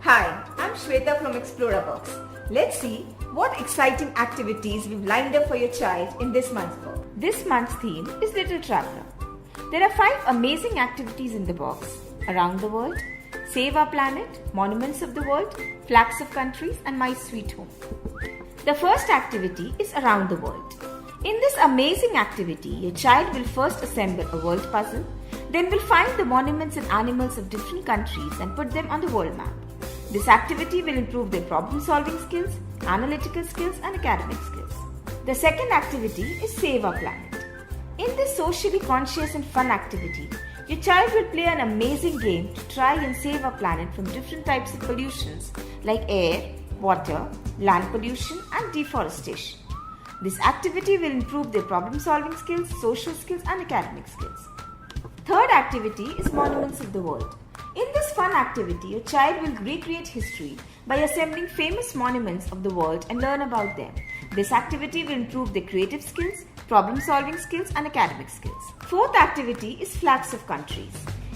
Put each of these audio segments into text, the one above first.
Hi, I'm Shweta from Xplorabox. Let's see what exciting activities we've lined up for your child in this month's book. This month's theme is Little Traveler. There are 5 amazing activities in the box: Around the World, Save Our Planet, Monuments of the World, Flags of Countries, and My Sweet Home. The first activity is Around the World. In this amazing activity, your child will first assemble a world puzzle, then will find the monuments and animals of different countries and put them on the world map. This activity will improve their problem-solving skills, analytical skills, and academic skills. The second activity is Save Our Planet. In this socially conscious and fun activity, your child will play an amazing game to try and save our planet from different types of pollutions like air, water, land pollution, and deforestation. This activity will improve their problem-solving skills, social skills, and academic skills. Third activity is Monuments of the World. In this fun activity, your child will recreate history by assembling famous monuments of the world and learn about them. This activity will improve their creative skills, problem-solving skills, and academic skills. Fourth activity is Flags of Countries.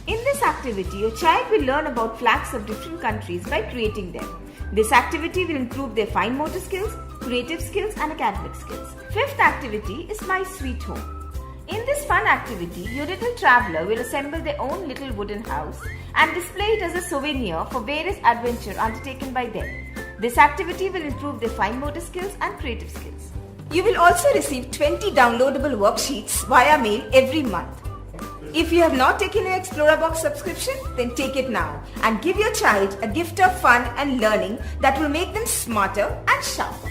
In this activity, your child will learn about flags of different countries by creating them. This activity will improve their fine motor skills, creative skills, and academic skills. Fifth activity is My Sweet Home. In this fun activity, your little traveler will assemble their own little wooden house and display it as a souvenir for various adventures undertaken by them. This activity will improve their fine motor skills and creative skills. You will also receive 20 downloadable worksheets via mail every month. If you have not taken an Xplorabox subscription, then take it now and give your child a gift of fun and learning that will make them smarter and sharper.